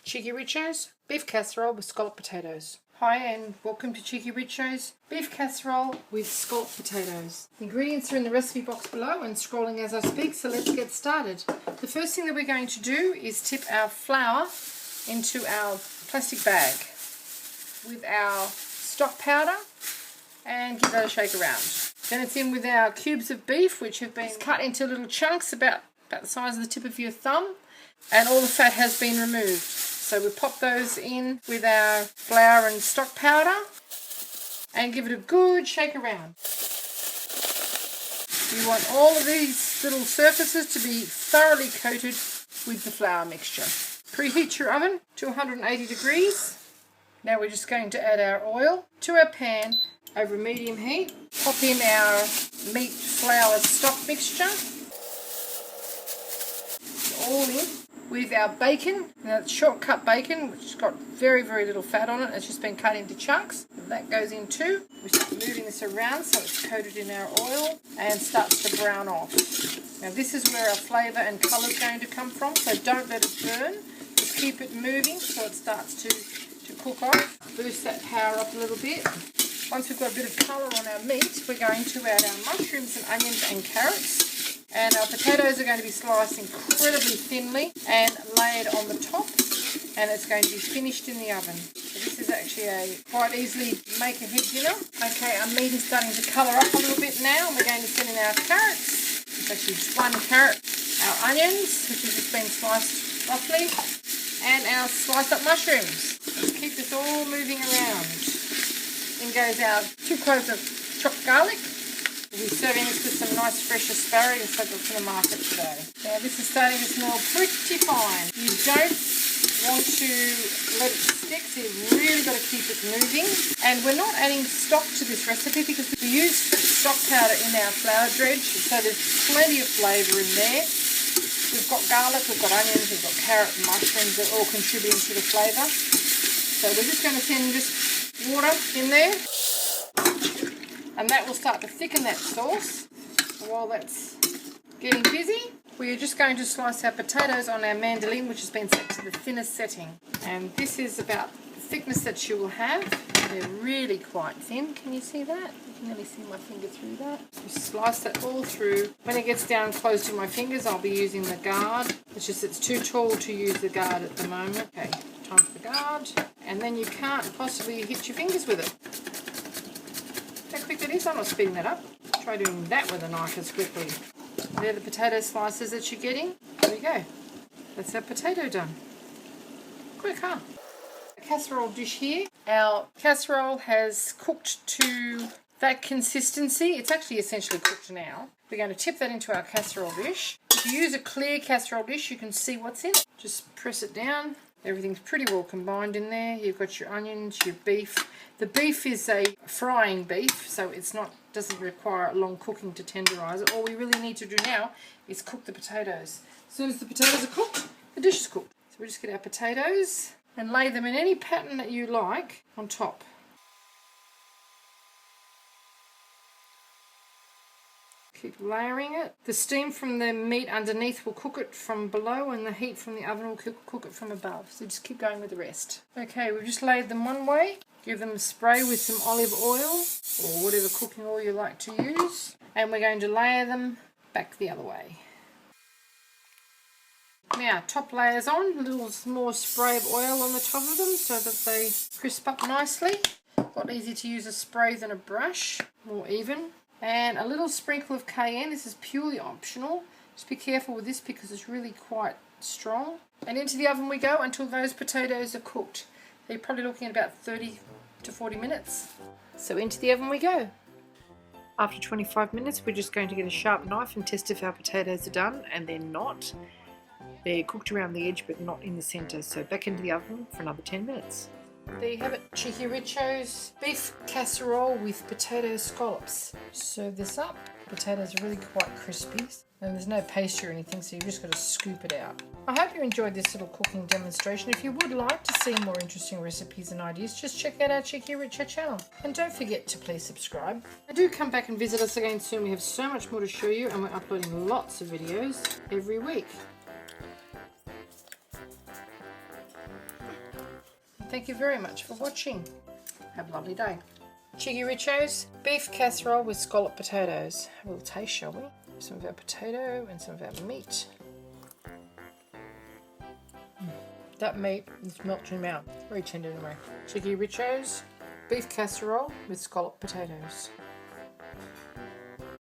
Cheeky Richo's Beef Casserole with Scallop Potatoes. Hi and welcome to Cheeky Richo's Beef Casserole with Scallop Potatoes. The ingredients are in the recipe box below and scrolling as I speak, so let's get started. The first thing that we're going to do is tip our flour into our plastic bag with our stock powder and give that a shake around. Then it's in with our cubes of beef, which have been cut into little chunks about the size of the tip of your thumb, and all the fat has been removed. So we pop those in with our flour and stock powder and give it a good shake around. You want all of these little surfaces to be thoroughly coated with the flour mixture. Preheat your oven to 180 degrees. Now we're just going to add our oil to our pan over medium heat. Pop in our meat flour stock mixture. All in with our bacon. Now it's shortcut bacon, which has got very little fat on it. It's just been cut into chunks. That goes in too. We start moving this around so it's coated in our oil and starts to brown off. Now this is where our flavour and colour is going to come from, so don't let it burn. Just keep it moving so it starts to cook off. Boost that power up a little bit. Once we've got a bit of colour on our meat, we're going to add our mushrooms and onions and carrots. And our potatoes are going to be sliced incredibly thinly and layered on the top, and it's going to be finished in the oven. So this is actually a quite easily make ahead dinner. Okay, our meat is starting to colour up a little bit now, and we're going to send in our carrots. It's actually just one carrot. Our onions, which has just been sliced roughly, and our sliced up mushrooms. Let's keep this all moving around. In goes our 2 cloves of chopped garlic. We'll be serving this with some nice fresh asparagus I got from the market today. Now this is starting to smell pretty fine. You don't want to let it stick, so you've really got to keep it moving. And we're not adding stock to this recipe because we use stock powder in our flour dredge, so there's plenty of flavour in there. We've got garlic, we've got onions, we've got carrot and mushrooms that are all contributing to the flavour. So we're just going to send just water in there. And that will start to thicken that sauce. While that's getting busy, we are just going to slice our potatoes on our mandolin, which has been set to the thinnest setting. And this is about the thickness that you will have. They're really quite thin. Can you see that? You can only see my finger through that. You slice that all through. When it gets down close to my fingers, I'll be using the guard. It's just it's too tall to use the guard at the moment. Okay, time for the guard. And then you can't possibly hit your fingers with it. How quick it is, I'm not speeding that up. Try doing that with a knife as quickly. They're the potato slices that you're getting. There we go. That's our potato done. Quick, huh? A casserole dish here. Our casserole has cooked to that consistency. It's actually essentially cooked now. We're going to tip that into our casserole dish. If you use a clear casserole dish, you can see what's in it. Just press it down. Everything's pretty well combined in there. You've got your onions, your beef. The beef is a frying beef, so doesn't require long cooking to tenderise it. All we really need to do now is cook the potatoes. As soon as the potatoes are cooked, the dish is cooked. So we just get our potatoes and lay them in any pattern that you like on top. Keep layering it. The steam from the meat underneath will cook it from below, and the heat from the oven will cook it from above. So just keep going with the rest. Okay, we've just laid them one way. Give them a spray with some olive oil or whatever cooking oil you like to use. And we're going to layer them back the other way. Now, top layers on, a little more spray of oil on the top of them so that they crisp up nicely. A lot easier to use a spray than a brush, more even. And a little sprinkle of cayenne. This is purely optional. Just be careful with this because it's really quite strong. And into the oven we go until those potatoes are cooked. They're probably looking at about 30 to 40 minutes. So into the oven we go. After 25 minutes, we're just going to get a sharp knife and test if our potatoes are done, and they're not. They're cooked around the edge but not in the centre. So back into the oven for another 10 minutes. There you have it, Cheeky Richo's Beef Casserole with potato scallops. Serve this up. Potatoes are really quite crispy, and there's no paste or anything, so you've just got to scoop it out. I hope you enjoyed this little cooking demonstration. If you would like to see more interesting recipes and ideas, just check out our Cheeky Richo channel. And don't forget to please subscribe. And do come back and visit us again soon. We have so much more to show you, and we're uploading lots of videos every week. Thank you very much for watching. Have a lovely day. Cheekyricho's beef casserole with scallop potatoes. Have a little taste, shall we? Some of our potato and some of our meat. That meat is melting in your mouth. Very tender anyway. Cheekyricho's beef casserole with scallop potatoes.